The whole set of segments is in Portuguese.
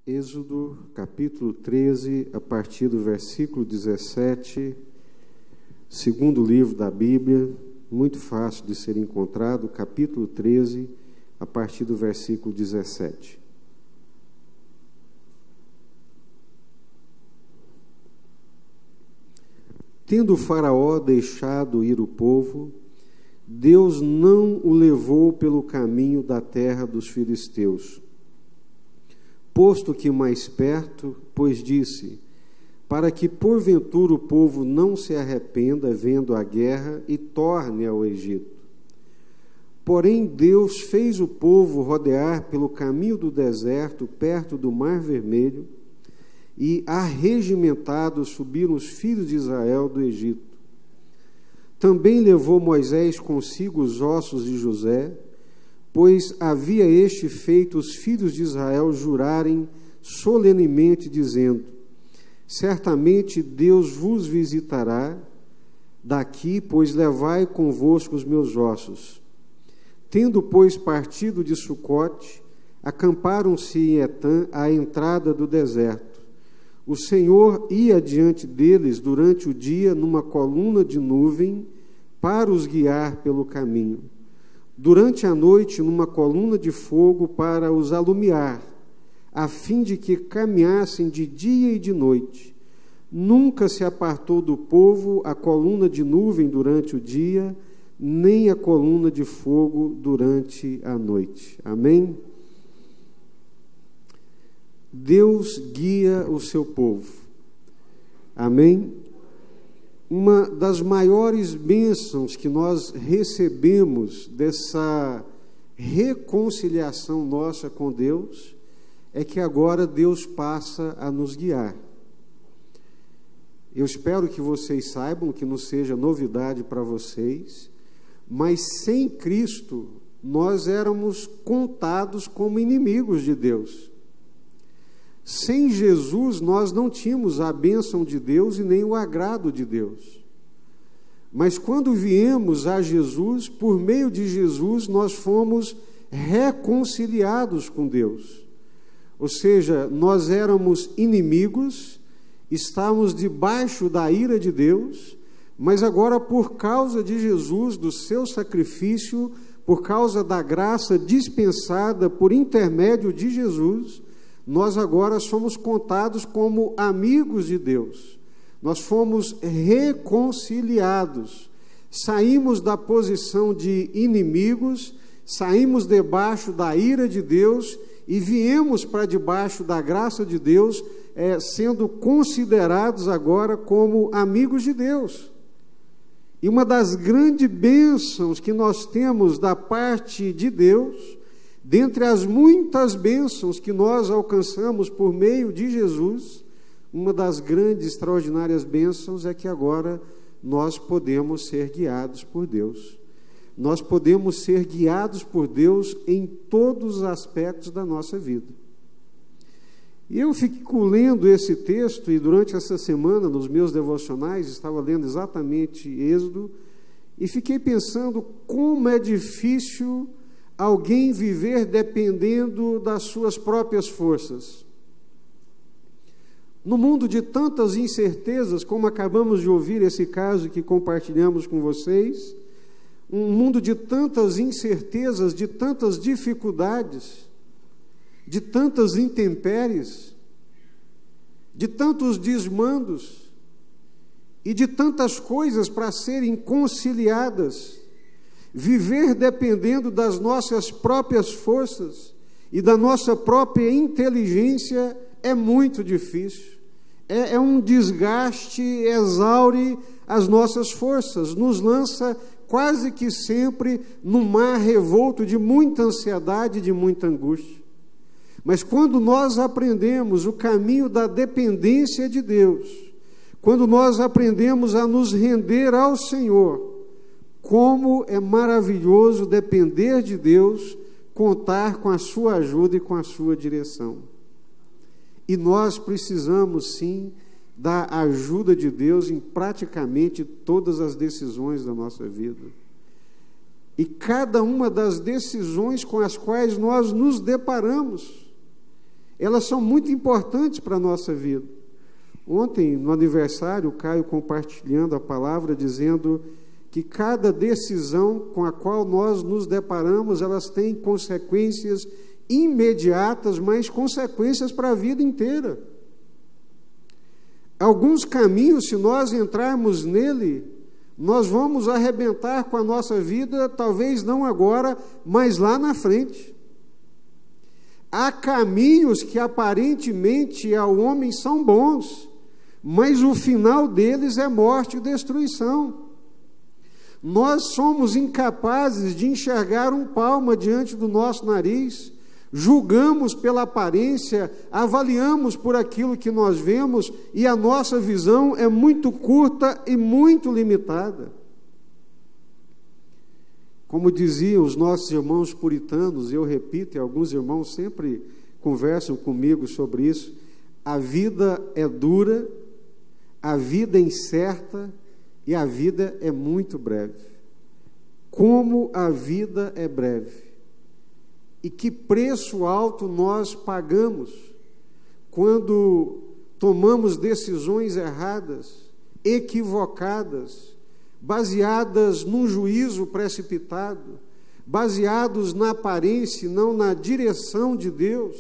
Êxodo, capítulo 13, a partir do versículo 17, segundo livro da Bíblia, muito fácil de ser encontrado, capítulo 13, a partir do versículo 17. Tendo o Faraó deixado ir o povo, Deus não o levou pelo caminho da terra dos filisteus, posto que mais perto, pois disse, para que porventura o povo não se arrependa vendo a guerra e torne ao Egito. Porém Deus fez o povo rodear pelo caminho do deserto, perto do Mar Vermelho, e arregimentados subiram os filhos de Israel do Egito. Também levou Moisés consigo os ossos de José, pois havia este feito os filhos de Israel jurarem solenemente, dizendo, certamente Deus vos visitará daqui, pois levai convosco os meus ossos. Tendo, pois, partido de Sucote, acamparam-se em Etã, à entrada do deserto. O Senhor ia diante deles durante o dia numa coluna de nuvem para os guiar pelo caminho. Durante a noite, numa coluna de fogo para os alumiar, a fim de que caminhassem de dia e de noite. Nunca se apartou do povo a coluna de nuvem durante o dia, nem a coluna de fogo durante a noite. Amém? Deus guia o seu povo. Amém? Uma das maiores bênçãos que nós recebemos dessa reconciliação nossa com Deus é que agora Deus passa a nos guiar. Eu espero que vocês saibam, que não seja novidade para vocês, mas sem Cristo nós éramos contados como inimigos de Deus. Sem Jesus, nós não tínhamos a bênção de Deus e nem o agrado de Deus. Mas quando viemos a Jesus, por meio de Jesus, nós fomos reconciliados com Deus. Ou seja, nós éramos inimigos, estávamos debaixo da ira de Deus, mas agora, por causa de Jesus, do seu sacrifício, por causa da graça dispensada por intermédio de Jesus, nós agora somos contados como amigos de Deus. Nós fomos reconciliados. Saímos da posição de inimigos, saímos debaixo da ira de Deus e viemos para debaixo da graça de Deus, sendo considerados agora como amigos de Deus. E uma das grandes bênçãos que nós temos da parte de Deus, dentre as muitas bênçãos que nós alcançamos por meio de Jesus, uma das grandes, extraordinárias bênçãos é que agora nós podemos ser guiados por Deus. Nós podemos ser guiados por Deus em todos os aspectos da nossa vida. E eu fico lendo esse texto, e durante essa semana, nos meus devocionais, estava lendo exatamente Êxodo, e fiquei pensando como é difícil alguém viver dependendo das suas próprias forças. No mundo de tantas incertezas, como acabamos de ouvir esse caso que compartilhamos com vocês, um mundo de tantas incertezas, de tantas dificuldades, de tantas intempéries, de tantos desmandos e de tantas coisas para serem conciliadas, viver dependendo das nossas próprias forças e da nossa própria inteligência é muito difícil. É um desgaste, exaure as nossas forças, nos lança quase que sempre num mar revolto de muita ansiedade, de muita angústia. Mas quando nós aprendemos o caminho da dependência de Deus, quando nós aprendemos a nos render ao Senhor, como é maravilhoso depender de Deus, contar com a sua ajuda e com a sua direção. E nós precisamos, sim, da ajuda de Deus em praticamente todas as decisões da nossa vida. E cada uma das decisões com as quais nós nos deparamos, elas são muito importantes para a nossa vida. Ontem, no aniversário, o Caio compartilhando a palavra, dizendo que cada decisão com a qual nós nos deparamos, elas têm consequências imediatas, mas consequências para a vida inteira. Alguns caminhos, se nós entrarmos nele, nós vamos arrebentar com a nossa vida, talvez não agora, mas lá na frente. Há caminhos que aparentemente ao homem são bons, mas o final deles é morte e destruição. Nós somos incapazes de enxergar um palmo diante do nosso nariz, julgamos pela aparência, avaliamos por aquilo que nós vemos, e a nossa visão é muito curta e muito limitada. Como diziam os nossos irmãos puritanos, eu repito, e alguns irmãos sempre conversam comigo sobre isso, a vida é dura, a vida é incerta e a vida é muito breve. Como a vida é breve. E que preço alto nós pagamos quando tomamos decisões erradas, equivocadas, baseadas num juízo precipitado, baseados na aparência e não na direção de Deus,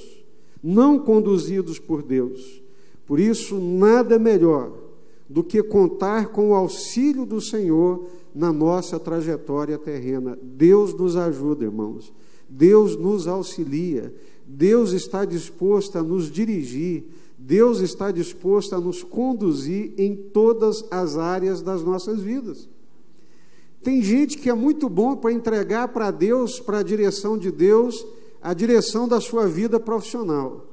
não conduzidos por Deus. Por isso, nada melhor do que contar com o auxílio do Senhor na nossa trajetória terrena. Deus nos ajuda, irmãos. Deus nos auxilia. Deus está disposto a nos dirigir. Deus está disposto a nos conduzir em todas as áreas das nossas vidas. Tem gente que é muito bom para entregar para Deus, para a direção de Deus, a direção da sua vida profissional.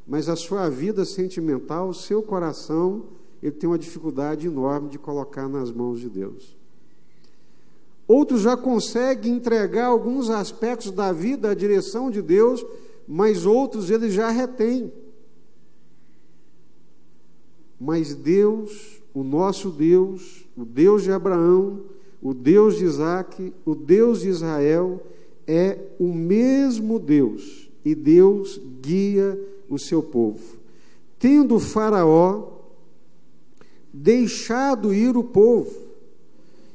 Mas a sua vida sentimental, o seu coração, ele tem uma dificuldade enorme de colocar nas mãos de Deus. Outros já conseguem entregar alguns aspectos da vida à direção de Deus, mas outros ele já retém. Mas Deus, o nosso Deus, o Deus de Abraão, o Deus de Isaque, o Deus de Israel, é o mesmo Deus, e Deus guia o seu povo. Tendo o Faraó deixado ir o povo,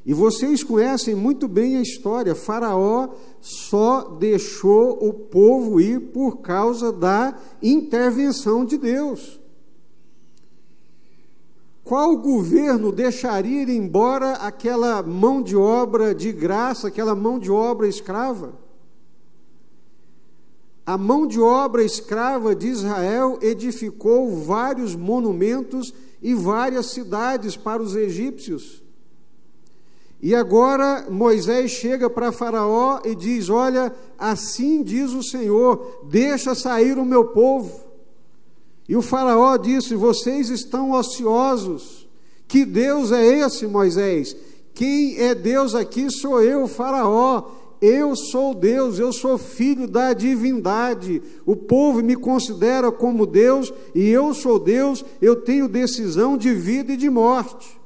e vocês conhecem muito bem a história, Faraó só deixou o povo ir por causa da intervenção de Deus. Qual governo deixaria ir embora aquela mão de obra de graça, aquela mão de obra escrava? A mão de obra escrava de Israel edificou vários monumentos e várias cidades para os egípcios. E agora Moisés chega para Faraó e diz: olha, assim diz o Senhor, deixa sair o meu povo. E o Faraó disse: vocês estão ociosos. Que Deus é esse, Moisés? Quem é Deus aqui sou eu, Faraó. Eu sou Deus, eu sou filho da divindade. O povo me considera como Deus e eu sou Deus, eu tenho decisão de vida e de morte.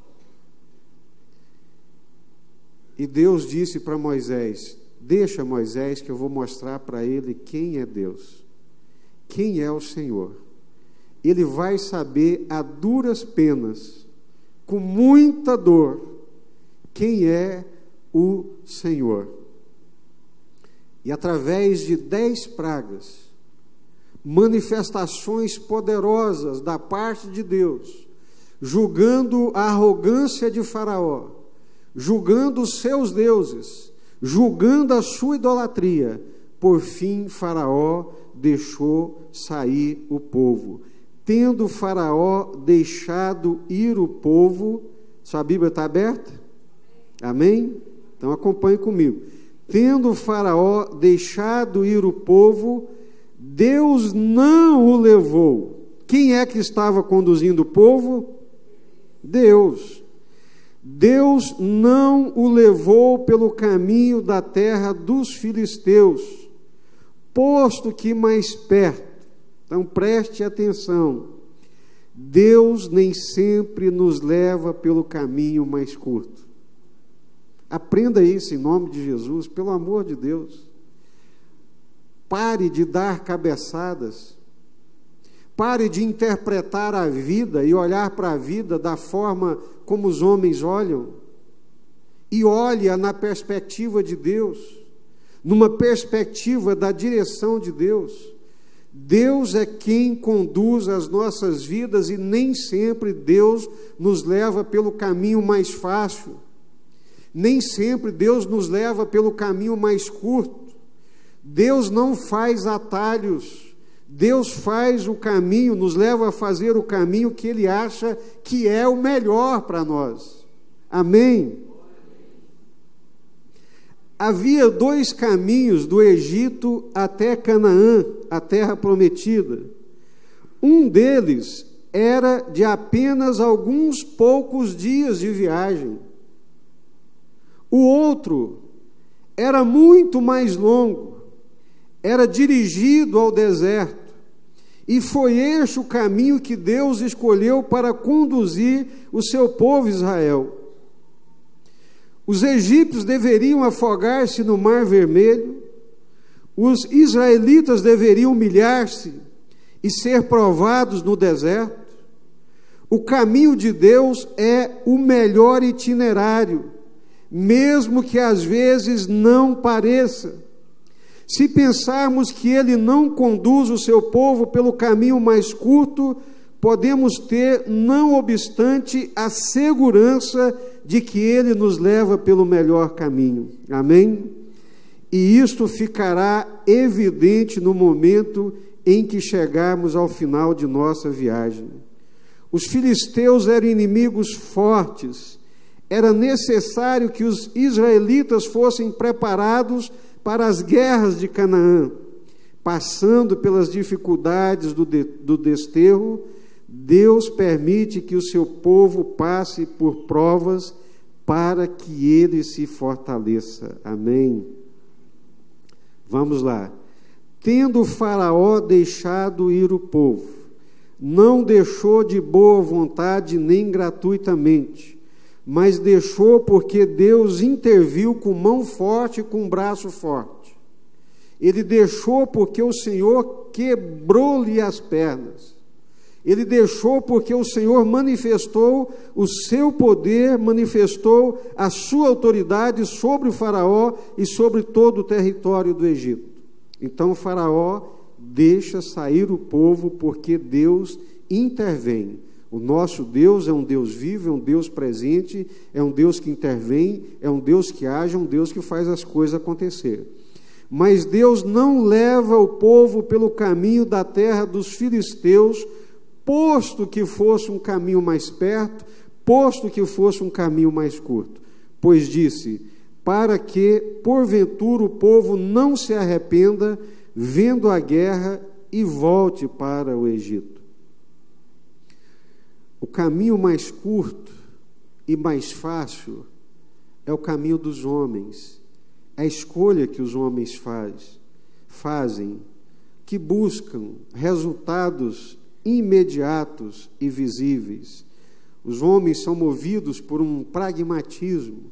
E Deus disse para Moisés: deixa Moisés que eu vou mostrar para ele quem é Deus, quem é o Senhor. Ele vai saber a duras penas, com muita dor, quem é o Senhor. E através de 10 pragas, manifestações poderosas da parte de Deus, julgando a arrogância de Faraó, julgando os seus deuses, julgando a sua idolatria, por fim Faraó deixou sair o povo. Tendo Faraó deixado ir o povo, sua Bíblia está aberta? Amém? Então acompanhe comigo. Tendo Faraó deixado ir o povo, Deus não o levou. Quem é que estava conduzindo o povo? Deus. Deus não o levou pelo caminho da terra dos filisteus, posto que mais perto. Então preste atenção, Deus nem sempre nos leva pelo caminho mais curto. Aprenda isso em nome de Jesus, pelo amor de Deus. Pare de dar cabeçadas Pare de interpretar a vida e olhar para a vida da forma como os homens olham, e olhe-a na perspectiva de Deus, numa perspectiva da direção de Deus. Deus é quem conduz as nossas vidas, e nem sempre Deus nos leva pelo caminho mais fácil, nem sempre Deus nos leva pelo caminho mais curto. Deus não faz atalhos, Deus faz o caminho, nos leva a fazer o caminho que Ele acha que é o melhor para nós. Amém? Havia 2 caminhos do Egito até Canaã, a terra prometida. Um deles era de apenas alguns poucos dias de viagem. O outro era muito mais longo, era dirigido ao deserto, e foi este o caminho que Deus escolheu para conduzir o seu povo Israel. Os egípcios deveriam afogar-se no Mar Vermelho, os israelitas deveriam humilhar-se e ser provados no deserto. O caminho de Deus é o melhor itinerário, mesmo que às vezes não pareça. Se pensarmos que Ele não conduz o seu povo pelo caminho mais curto, podemos ter, não obstante, a segurança de que Ele nos leva pelo melhor caminho. Amém? E isto ficará evidente no momento em que chegarmos ao final de nossa viagem. Os filisteus eram inimigos fortes. Era necessário que os israelitas fossem preparados para as guerras de Canaã. Passando pelas dificuldades do desterro, Deus permite que o seu povo passe por provas para que ele se fortaleça. Amém? Vamos lá. Tendo Faraó deixado ir o povo, não deixou de boa vontade nem gratuitamente, mas deixou porque Deus interviu com mão forte e com braço forte. Ele deixou porque o Senhor quebrou-lhe as pernas. Ele deixou porque o Senhor manifestou o seu poder, manifestou a sua autoridade sobre o Faraó e sobre todo o território do Egito. Então o Faraó deixa sair o povo porque Deus intervém. O nosso Deus é um Deus vivo, é um Deus presente, é um Deus que intervém, é um Deus que age, é um Deus que faz as coisas acontecer. Mas Deus não leva o povo pelo caminho da terra dos filisteus, posto que fosse um caminho mais perto, posto que fosse um caminho mais curto. Pois disse, para que, porventura, o povo não se arrependa, vendo a guerra, e volte para o Egito. O caminho mais curto e mais fácil é o caminho dos homens, é a escolha que os homens fazem, que buscam resultados imediatos e visíveis. Os homens são movidos por um pragmatismo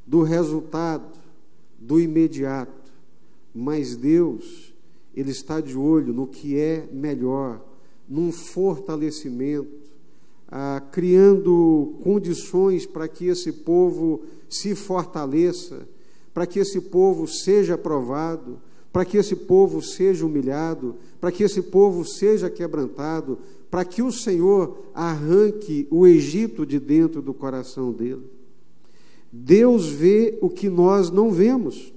do resultado, do imediato, mas Deus, Ele está de olho no que é melhor, num fortalecimento, criando condições para que esse povo se fortaleça, para que esse povo seja aprovado, para que esse povo seja humilhado, para que esse povo seja quebrantado, para que o Senhor arranque o Egito de dentro do coração dele. Deus vê o que nós não vemos.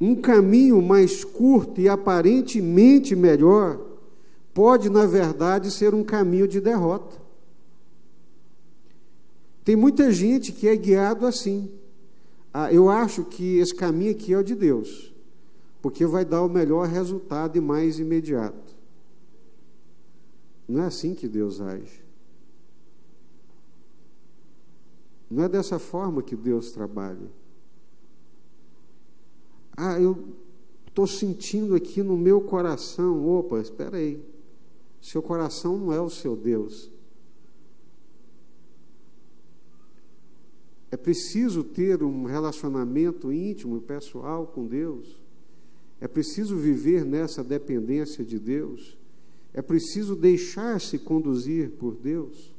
Um caminho mais curto e aparentemente melhor pode, na verdade, ser um caminho de derrota. Tem muita gente que é guiado assim. Eu acho que esse caminho aqui é o de Deus, porque vai dar o melhor resultado e mais imediato. Não é assim que Deus age. Não é dessa forma que Deus trabalha. Eu estou sentindo aqui no meu coração. Opa, espera aí. Seu coração não é o seu Deus. É preciso ter um relacionamento íntimo e pessoal com Deus. É preciso viver nessa dependência de Deus. É preciso deixar-se conduzir por Deus,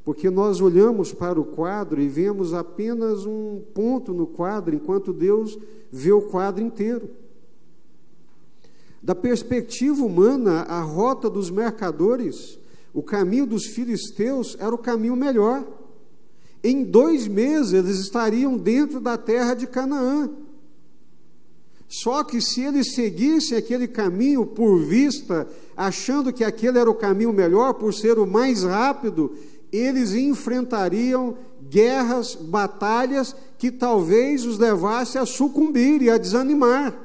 porque nós olhamos para o quadro e vemos apenas um ponto no quadro, enquanto Deus vê o quadro inteiro. Da perspectiva humana, a rota dos mercadores, o caminho dos filisteus era o caminho melhor. Em 2 meses eles estariam dentro da terra de Canaã. Só que se eles seguissem aquele caminho por vista, achando que aquele era o caminho melhor, por ser o mais rápido, eles enfrentariam guerras, batalhas, que talvez os levasse a sucumbir e a desanimar.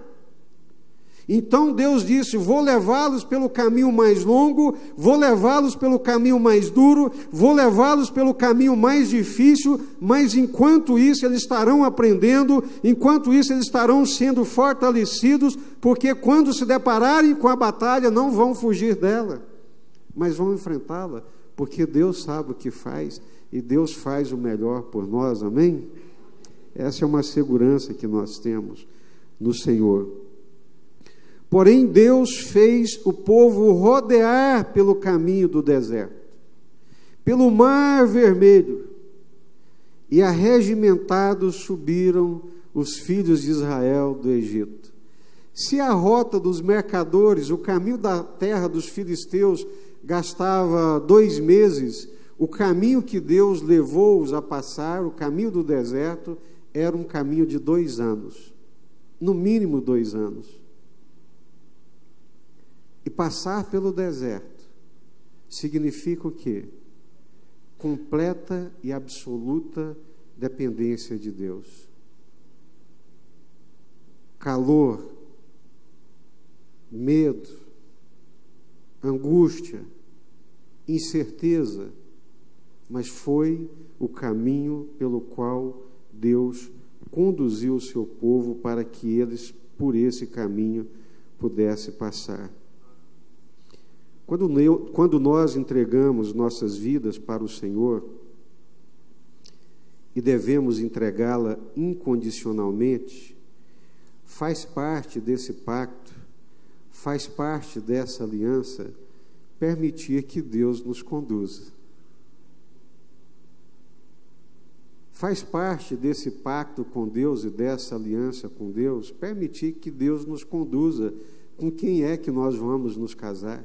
Então Deus disse: vou levá-los pelo caminho mais longo, vou levá-los pelo caminho mais duro, vou levá-los pelo caminho mais difícil, mas enquanto isso eles estarão aprendendo, enquanto isso eles estarão sendo fortalecidos, porque quando se depararem com a batalha não vão fugir dela, mas vão enfrentá-la, porque Deus sabe o que faz e Deus faz o melhor por nós, amém? Essa é uma segurança que nós temos no Senhor. Porém, Deus fez o povo rodear pelo caminho do deserto, pelo mar vermelho, e arregimentados subiram os filhos de Israel do Egito. Se a rota dos mercadores, o caminho da terra dos filisteus, gastava 2 meses, o caminho que Deus levou-os a passar, o caminho do deserto, era um caminho de 2 anos, no mínimo 2 anos. E passar pelo deserto significa o quê? Completa e absoluta dependência de Deus. Calor, medo, angústia, incerteza, mas foi o caminho pelo qual Deus conduziu o seu povo para que eles, por esse caminho, pudessem passar. Quando nós entregamos nossas vidas para o Senhor, e devemos entregá-la incondicionalmente, faz parte desse pacto, faz parte dessa aliança, permitir que Deus nos conduza. Faz parte desse pacto com Deus e dessa aliança com Deus, permitir que Deus nos conduza com quem é que nós vamos nos casar.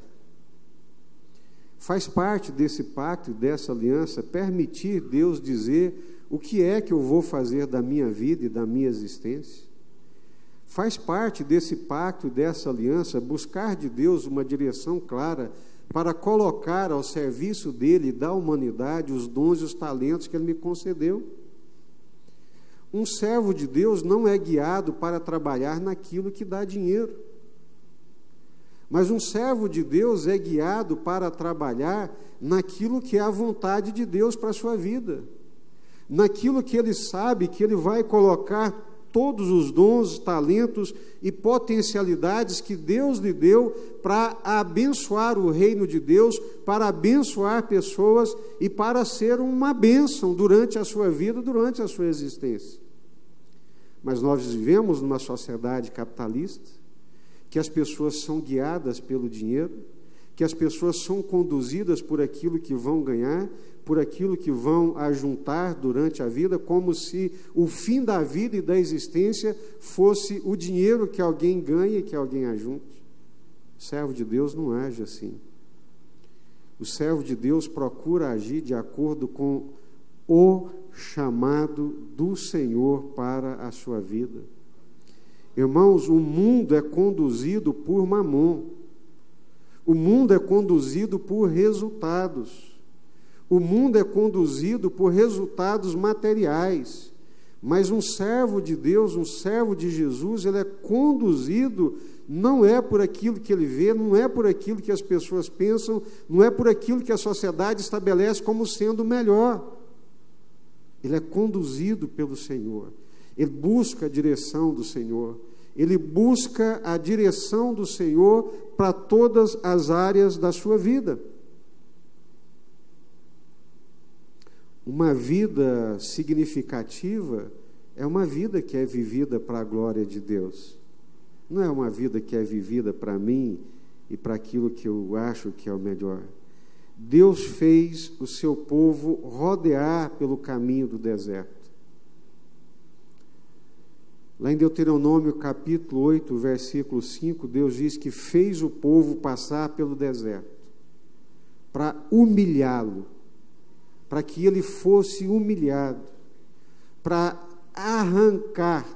Faz parte desse pacto e dessa aliança permitir Deus dizer o que é que eu vou fazer da minha vida e da minha existência. Faz parte desse pacto e dessa aliança buscar de Deus uma direção clara para colocar ao serviço dele e da humanidade os dons e os talentos que ele me concedeu. Um servo de Deus não é guiado para trabalhar naquilo que dá dinheiro. Mas um servo de Deus é guiado para trabalhar naquilo que é a vontade de Deus para a sua vida, naquilo que ele sabe que ele vai colocar todos os dons, talentos e potencialidades que Deus lhe deu para abençoar o reino de Deus, para abençoar pessoas e para ser uma bênção durante a sua vida, durante a sua existência. Mas nós vivemos numa sociedade capitalista, que as pessoas são guiadas pelo dinheiro, que as pessoas são conduzidas por aquilo que vão ganhar, por aquilo que vão ajuntar durante a vida, como se o fim da vida e da existência fosse o dinheiro que alguém ganha e que alguém ajunte. O servo de Deus não age assim. O servo de Deus procura agir de acordo com o chamado do Senhor para a sua vida. Irmãos, o mundo é conduzido por mamon. O mundo é conduzido por resultados. O mundo é conduzido por resultados materiais. Mas um servo de Deus, um servo de Jesus, ele é conduzido, não é por aquilo que ele vê, não é por aquilo que as pessoas pensam, não é por aquilo que a sociedade estabelece como sendo melhor. Ele é conduzido pelo Senhor. Ele busca a direção do Senhor. Ele busca a direção do Senhor para todas as áreas da sua vida. Uma vida significativa é uma vida que é vivida para a glória de Deus. Não é uma vida que é vivida para mim e para aquilo que eu acho que é o melhor. Deus fez o seu povo rodear pelo caminho do deserto. Lá em Deuteronômio capítulo 8, versículo 5, Deus diz que fez o povo passar pelo deserto para humilhá-lo, para que ele fosse humilhado, para arrancar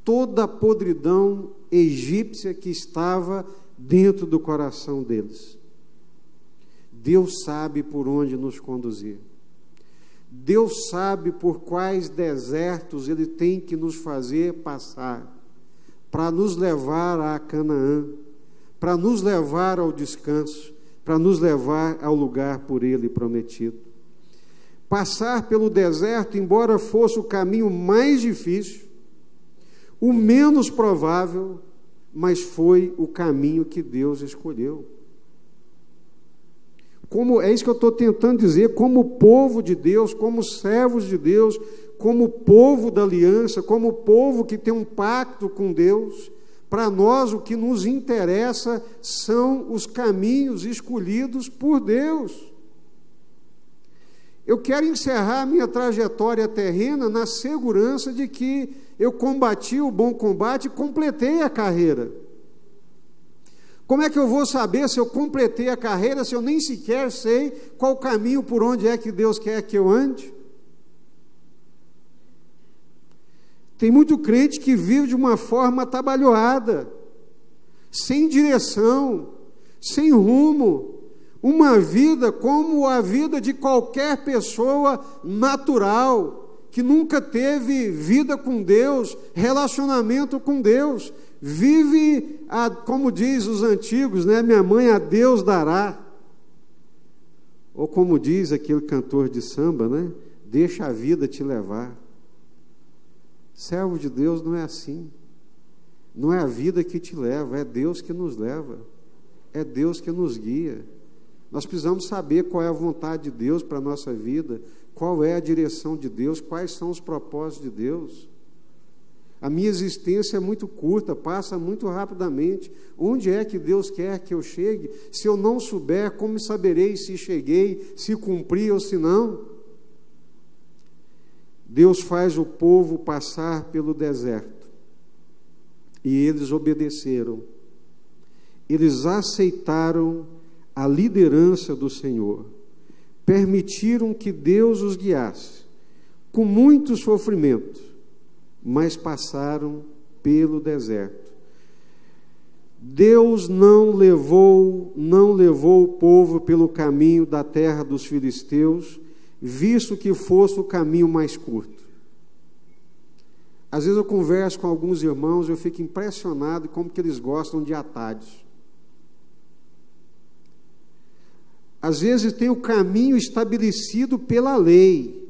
toda a podridão egípcia que estava dentro do coração deles. Deus sabe por onde nos conduzir. Deus sabe por quais desertos Ele tem que nos fazer passar, para nos levar a Canaã, para nos levar ao descanso, para nos levar ao lugar por Ele prometido. Passar pelo deserto, embora fosse o caminho mais difícil, o menos provável, mas foi o caminho que Deus escolheu. É isso que eu estou tentando dizer, como povo de Deus, como servos de Deus, como povo da aliança, como povo que tem um pacto com Deus, para nós o que nos interessa são os caminhos escolhidos por Deus. Eu quero encerrar minha trajetória terrena na segurança de que eu combati o bom combate e completei a carreira. Como é que eu vou saber se eu completei a carreira, se eu nem sequer sei qual caminho, por onde é que Deus quer que eu ande? Tem muito crente que vive de uma forma atabalhoada, sem direção, sem rumo, uma vida como a vida de qualquer pessoa natural, que nunca teve vida com Deus, relacionamento com Deus, vive, como diz os antigos, né? Minha mãe a Deus dará. Ou como diz aquele cantor de samba, né? Deixa a vida te levar. Servo de Deus não é assim. Não é a vida que te leva, é Deus que nos leva. É Deus que nos guia. Nós precisamos saber qual é a vontade de Deus para a nossa vida, qual é a direção de Deus, quais são os propósitos de Deus. A minha existência é muito curta, passa muito rapidamente. Onde é que Deus quer que eu chegue? Se eu não souber, como saberei se cheguei, se cumpri ou se não? Deus faz o povo passar pelo deserto. E eles obedeceram. Eles aceitaram a liderança do Senhor. Permitiram que Deus os guiasse, com muito sofrimento, mas passaram pelo deserto. Deus não levou o povo pelo caminho da terra dos filisteus, visto que fosse o caminho mais curto. Às vezes eu converso com alguns irmãos, eu fico impressionado como que eles gostam de atalhos. Às vezes tem o caminho estabelecido pela lei.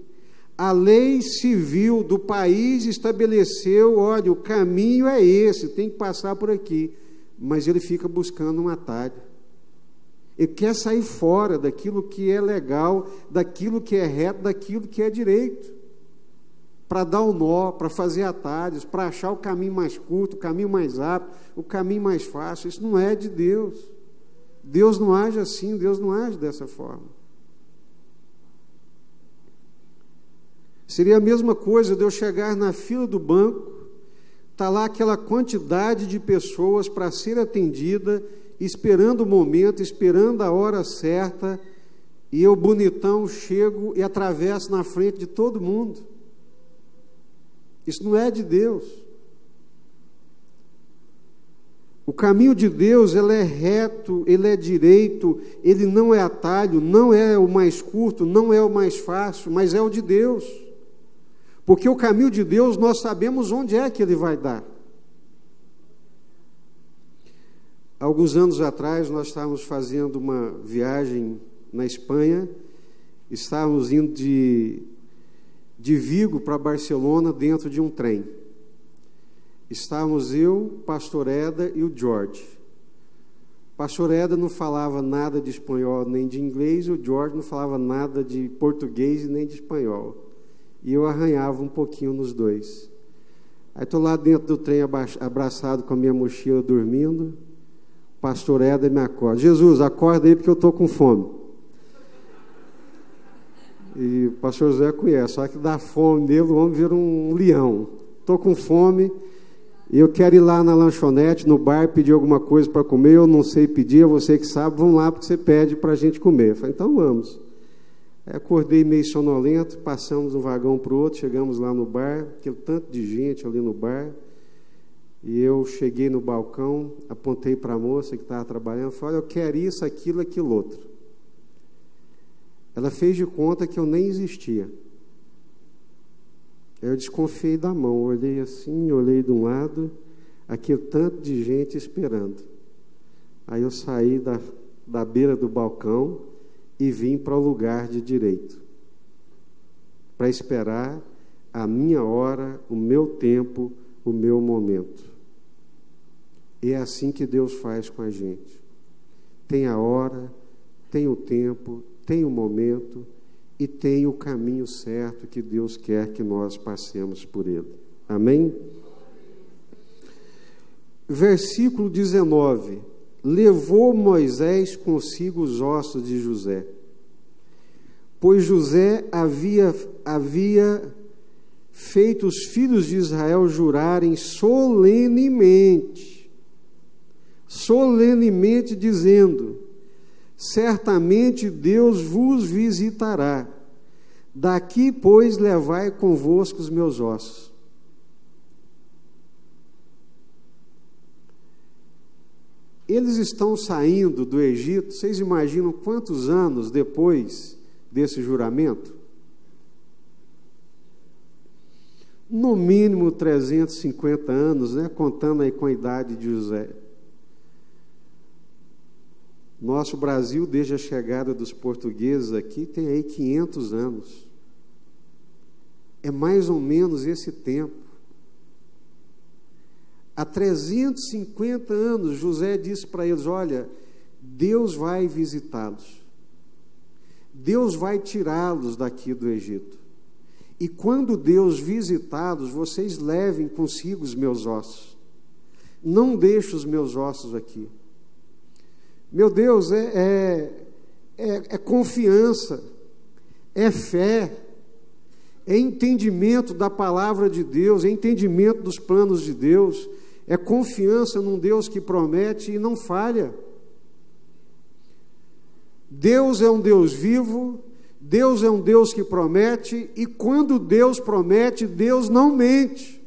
A lei civil do país estabeleceu, olha, o caminho é esse, tem que passar por aqui. Mas ele fica buscando um atalho. Ele quer sair fora daquilo que é legal, daquilo que é reto, daquilo que é direito. Para dar o nó, para fazer atalhos, para achar o caminho mais curto, o caminho mais rápido, o caminho mais fácil. Isso não é de Deus. Deus não age assim, Deus não age dessa forma. Seria a mesma coisa de eu chegar na fila do banco, está lá aquela quantidade de pessoas para ser atendida, esperando o momento, esperando a hora certa, e eu, bonitão, chego e atravesso na frente de todo mundo. Isso não é de Deus. O caminho de Deus, ele é reto, ele é direito, ele não é atalho, não é o mais curto, não é o mais fácil, mas é o de Deus. Porque o caminho de Deus, nós sabemos onde é que ele vai dar. Alguns anos atrás, nós estávamos fazendo uma viagem na Espanha, estávamos indo de Vigo para Barcelona dentro de um trem. Estávamos eu, Pastor Eda e o George. Pastor Eda não falava nada de espanhol nem de inglês, e o George não falava nada de português nem de espanhol. E eu arranhava um pouquinho nos dois. Aí estou lá dentro do trem abraçado com a minha mochila dormindo. pastor Éder me acorda. Jesus, acorda aí porque eu estou com fome. E o pastor José conhece, só que dá fome nele, o homem vira um leão. Estou com fome, eu quero ir lá na lanchonete, no bar, pedir alguma coisa para comer, eu não sei pedir, é você que sabe, vamos lá porque você pede para a gente comer. Eu falei, então vamos. Aí acordei meio sonolento, passamos um vagão para o outro, chegamos lá no bar, aquele tanto de gente ali no bar, e eu cheguei no balcão, apontei para a moça que estava trabalhando, falei, olha, eu quero isso, aquilo, aquilo outro. Ela fez de conta que eu nem existia. Eu desconfiei da mão, olhei assim, olhei de um lado, aquele tanto de gente esperando. Aí eu saí da beira do balcão e vim para o lugar de direito, para esperar a minha hora, o meu tempo, o meu momento. E é assim que Deus faz com a gente. Tem a hora, tem o tempo, tem o momento e tem o caminho certo que Deus quer que nós passemos por ele. Amém? Versículo 19. Levou Moisés consigo os ossos de José, pois José havia feito os filhos de Israel jurarem solenemente, dizendo, certamente Deus vos visitará, daqui, pois, levai convosco os meus ossos. Eles estão saindo do Egito, vocês imaginam quantos anos depois desse juramento? No mínimo 350 anos, né? Contando aí com a idade de José. Nosso Brasil, desde a chegada dos portugueses aqui, tem aí 500 anos. É mais ou menos esse tempo. Há 350 anos, José disse para eles, olha, Deus vai visitá-los. Deus vai tirá-los daqui do Egito. E quando Deus visitá-los, vocês levem consigo os meus ossos. Não deixe os meus ossos aqui. Meu Deus, é confiança, é fé, é entendimento da palavra de Deus, é entendimento dos planos de Deus, é confiança num Deus que promete e não falha. Deus é um Deus vivo, Deus é um Deus que promete, e quando Deus promete, Deus não mente.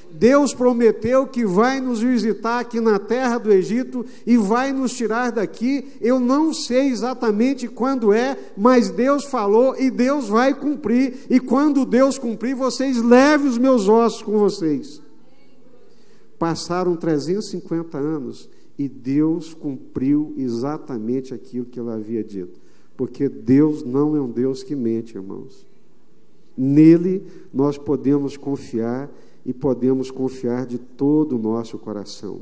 Deus prometeu que vai nos visitar aqui na terra do Egito e vai nos tirar daqui. Eu não sei exatamente quando é, mas Deus falou e Deus vai cumprir. E quando Deus cumprir, vocês levem os meus ossos com vocês. Passaram 350 anos e Deus cumpriu exatamente aquilo que ele havia dito. Porque Deus não é um Deus que mente, irmãos. Nele nós podemos confiar e podemos confiar de todo o nosso coração.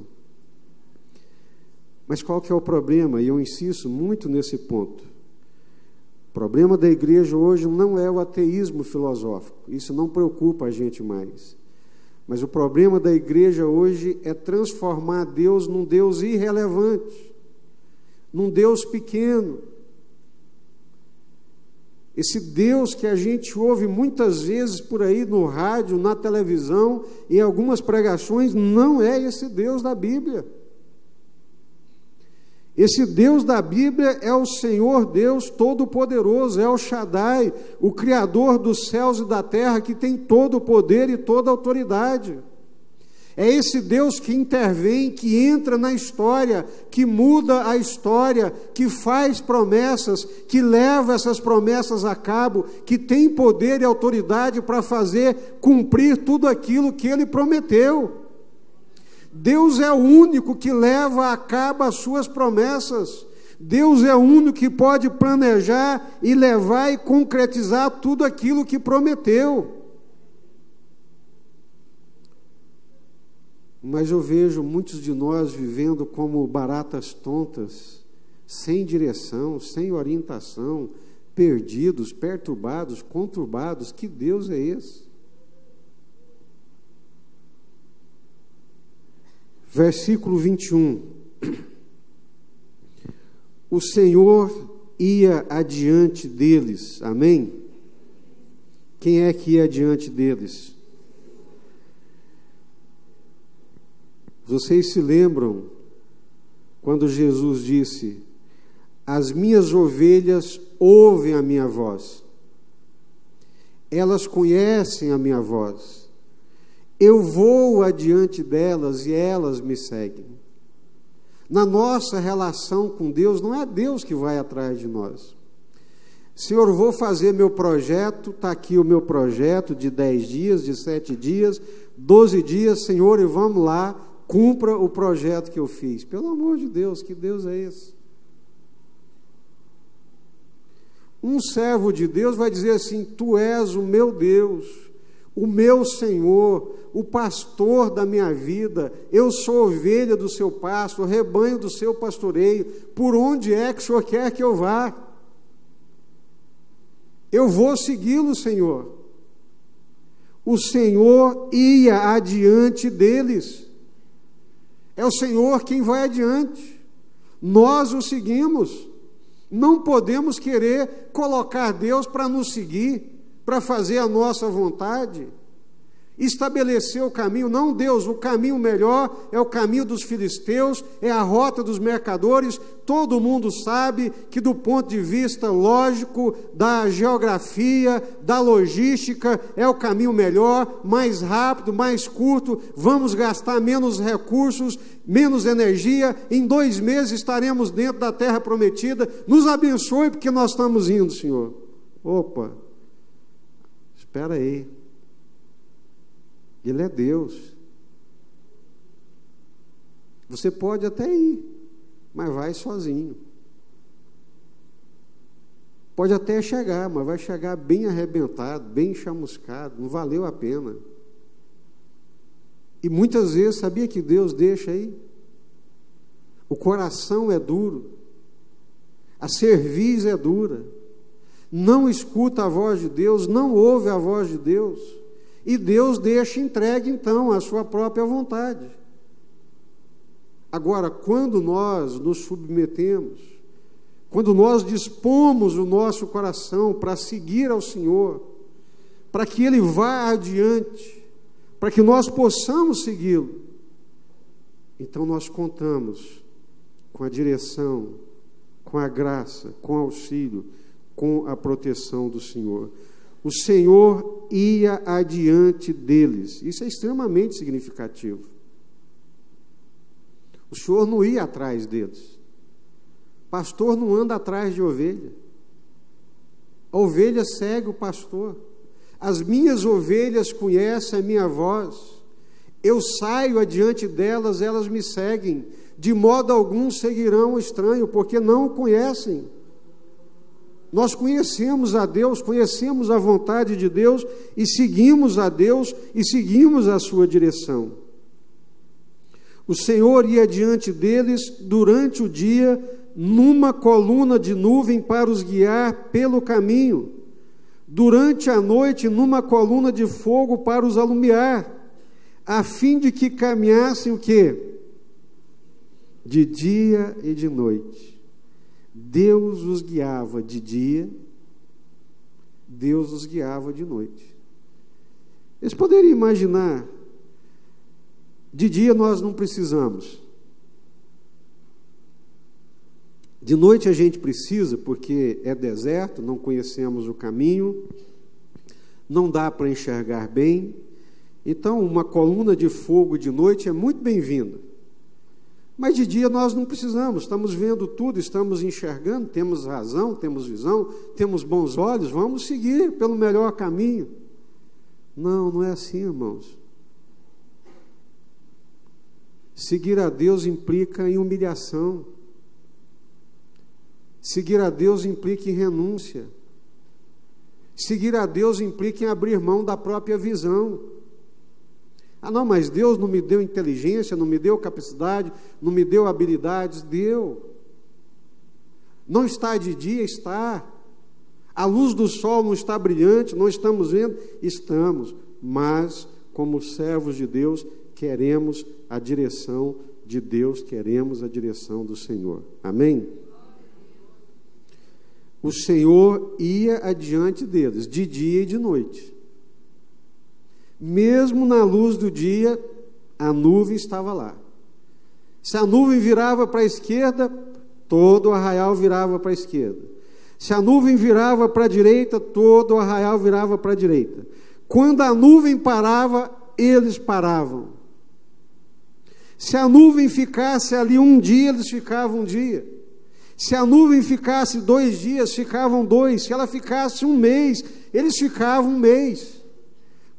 Mas qual que é o problema? E eu insisto muito nesse ponto. O problema da igreja hoje não é o ateísmo filosófico. Isso não preocupa a gente mais. Mas o problema da igreja hoje é transformar Deus num Deus irrelevante, num Deus pequeno. Esse Deus que a gente ouve muitas vezes por aí no rádio, na televisão, em algumas pregações, não é esse Deus da Bíblia. Esse Deus da Bíblia é o Senhor Deus Todo-Poderoso, é o Shaddai, o Criador dos céus e da terra, que tem todo o poder e toda a autoridade. É esse Deus que intervém, que entra na história, que muda a história, que faz promessas, que leva essas promessas a cabo, que tem poder e autoridade para fazer cumprir tudo aquilo que Ele prometeu. Deus é o único que leva a cabo as suas promessas. Deus é o único que pode planejar e levar e concretizar tudo aquilo que prometeu. Mas eu vejo muitos de nós vivendo como baratas tontas, sem direção, sem orientação, perdidos, perturbados, conturbados. Que Deus é esse? Versículo 21. o Senhor ia adiante deles. Amém? Quem é que ia adiante deles? Vocês se lembram quando Jesus disse: as minhas ovelhas ouvem a minha voz, elas conhecem a minha voz, eu vou adiante delas e elas me seguem. Na nossa relação com Deus, não é Deus que vai atrás de nós. Senhor, vou fazer meu projeto, está aqui o meu projeto de 10 dias, de 7 dias, 12 dias, Senhor, e vamos lá, cumpra o projeto que eu fiz. Pelo amor de Deus, que Deus é esse? Um servo de Deus vai dizer assim: tu és o meu Deus, o meu Senhor, o pastor da minha vida, eu sou ovelha do seu pasto, o rebanho do seu pastoreio, por onde é que o Senhor quer que eu vá? Eu vou segui-lo, Senhor. O Senhor ia adiante deles. É o Senhor quem vai adiante. Nós o seguimos. Não podemos querer colocar Deus para nos seguir, para fazer a nossa vontade, estabelecer o caminho. Não, Deus, o caminho melhor é o caminho dos filisteus, é a rota dos mercadores. Todo mundo sabe que, do ponto de vista lógico, da geografia, da logística, é o caminho melhor, mais rápido, mais curto, vamos gastar menos recursos, menos energia, em 2 meses estaremos dentro da terra prometida, nos abençoe porque nós estamos indo, Senhor. Opa, espera aí. Ele é Deus. Você pode até ir, mas vai sozinho. Pode até chegar, mas vai chegar bem arrebentado, bem chamuscado, não valeu a pena. E muitas vezes, sabia que Deus deixa aí? O coração é duro, a cerviz é dura, não escuta a voz de Deus, não ouve a voz de Deus. E Deus deixa entregue, então, a sua própria vontade. Agora, quando nós nos submetemos, quando nós dispomos o nosso coração para seguir ao Senhor, para que Ele vá adiante, para que nós possamos segui-lo, então nós contamos com a direção, com a graça, com o auxílio, com a proteção do Senhor. O Senhor ia adiante deles. Isso é extremamente significativo. O Senhor não ia atrás deles. Pastor não anda atrás de ovelha. A ovelha segue o pastor. As minhas ovelhas conhecem a minha voz. Eu saio adiante delas, elas me seguem. De modo algum seguirão o estranho, porque não o conhecem. Nós conhecemos a Deus, conhecemos a vontade de Deus e seguimos a Deus e seguimos a sua direção. O Senhor ia diante deles durante o dia numa coluna de nuvem para os guiar pelo caminho, durante a noite numa coluna de fogo para os alumiar, a fim de que caminhassem o quê? De dia e de noite. Deus os guiava de dia, Deus os guiava de noite. Eles poderiam imaginar, de dia nós não precisamos, de noite a gente precisa, porque é deserto, não conhecemos o caminho, não dá para enxergar bem, então uma coluna de fogo de noite é muito bem-vinda. Mas de dia nós não precisamos, estamos vendo tudo, estamos enxergando, temos razão, temos visão, temos bons olhos, vamos seguir pelo melhor caminho. Não, não é assim, irmãos. Seguir a Deus implica em humilhação. Seguir a Deus implica em renúncia. Seguir a Deus implica em abrir mão da própria visão. Ah, não, mas Deus não me deu inteligência, não me deu capacidade, não me deu habilidades. Deu. Não está de dia, está. A luz do sol não está brilhante, não estamos vendo? Estamos. Mas, como servos de Deus, queremos a direção de Deus, queremos a direção do Senhor. Amém? o Senhor ia adiante deles, de dia e de noite. Mesmo na luz do dia, a nuvem estava lá. Se a nuvem virava para a esquerda, todo o arraial virava para a esquerda. Se a nuvem virava para a direita, todo o arraial virava para a direita. Quando a nuvem parava, eles paravam. Se a nuvem ficasse ali um dia, eles ficavam um dia. Se a nuvem ficasse 2 dias, ficavam 2. Se ela ficasse 1 mês, eles ficavam 1 mês.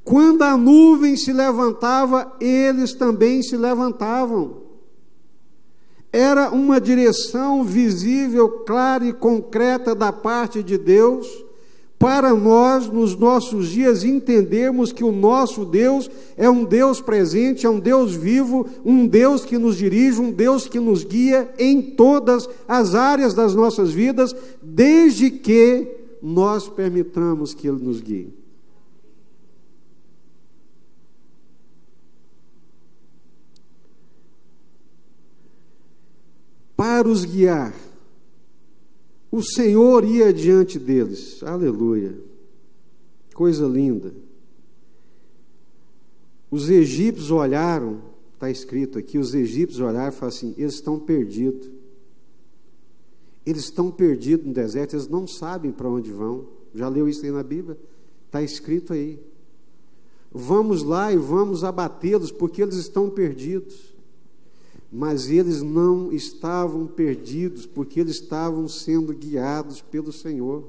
Quando a nuvem se levantava, eles também se levantavam. Era uma direção visível, clara e concreta da parte de Deus, para nós, nos nossos dias, entendermos que o nosso Deus é um Deus presente, é um Deus vivo, um Deus que nos dirige, um Deus que nos guia em todas as áreas das nossas vidas, desde que nós permitamos que Ele nos guie. Para os guiar, o Senhor ia diante deles. Aleluia. Coisa linda. Os egípcios olharam, está escrito aqui, os egípcios olharam e falaram assim, eles estão perdidos. Eles estão perdidos no deserto, eles não sabem para onde vão. Já leu isso aí na Bíblia? Está escrito aí. Vamos lá e vamos abatê-los, porque eles estão perdidos. Mas eles não estavam perdidos, porque eles estavam sendo guiados pelo Senhor.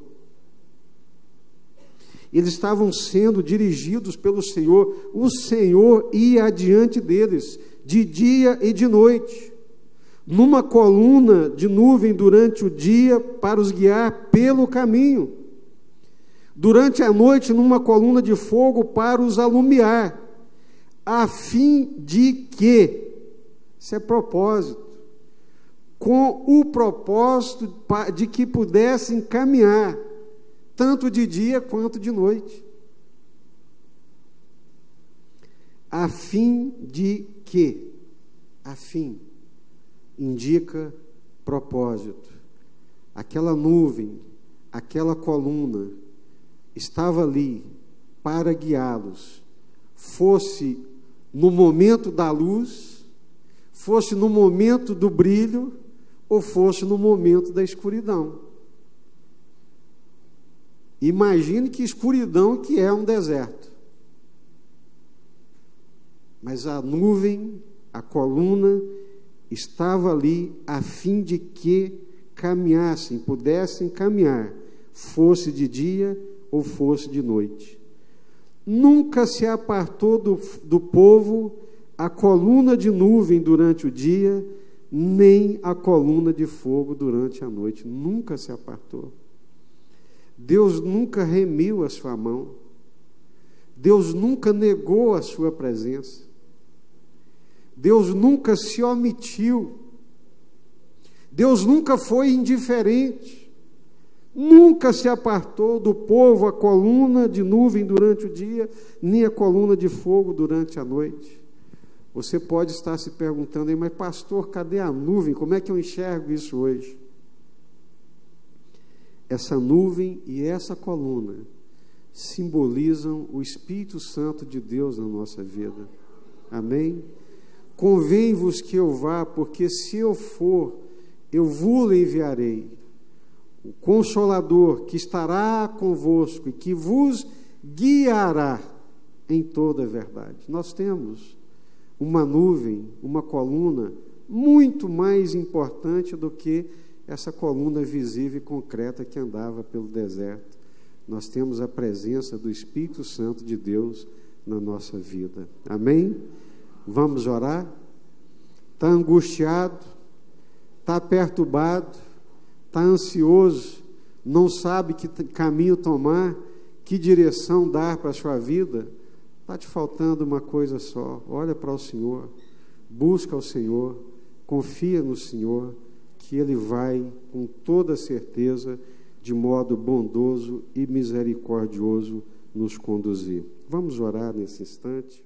Eles estavam sendo dirigidos pelo Senhor. O Senhor ia adiante deles, de dia e de noite, numa coluna de nuvem durante o dia, para os guiar pelo caminho. Durante a noite, numa coluna de fogo, para os alumiar, a fim de que... Isso é propósito. Com o propósito de que pudessem caminhar, tanto de dia quanto de noite. A fim de que? A fim indica propósito. Aquela nuvem, aquela coluna, estava ali para guiá-los, fosse no momento da luz, fosse no momento do brilho, ou fosse no momento da escuridão. Imagine que escuridão que é um deserto. Mas a nuvem, a coluna, estava ali a fim de que caminhassem, pudessem caminhar, fosse de dia ou fosse de noite. Nunca se apartou do povo a coluna de nuvem durante o dia, nem a coluna de fogo durante a noite. Nunca se apartou. Deus nunca remiu a sua mão. Deus nunca negou a sua presença. Deus nunca se omitiu. Deus nunca foi indiferente. Nunca se apartou do povo a coluna de nuvem durante o dia, nem a coluna de fogo durante a noite. Você pode estar se perguntando, mas pastor, cadê a nuvem? Como é que eu enxergo isso hoje? Essa nuvem e essa coluna simbolizam o Espírito Santo de Deus na nossa vida. Amém? Convém-vos que eu vá, porque se eu for, eu vos enviarei o Consolador, que estará convosco e que vos guiará em toda a verdade. Nós temos uma nuvem, uma coluna muito mais importante do que essa coluna visível e concreta que andava pelo deserto. Nós temos a presença do Espírito Santo de Deus na nossa vida. Amém? Vamos orar? Está angustiado? Está perturbado? Está ansioso? Não sabe que caminho tomar? Que direção dar para a sua vida? Está te faltando uma coisa só. Olha para o Senhor, busca o Senhor, confia no Senhor, que Ele vai com toda certeza, de modo bondoso e misericordioso, nos conduzir. Vamos orar nesse instante.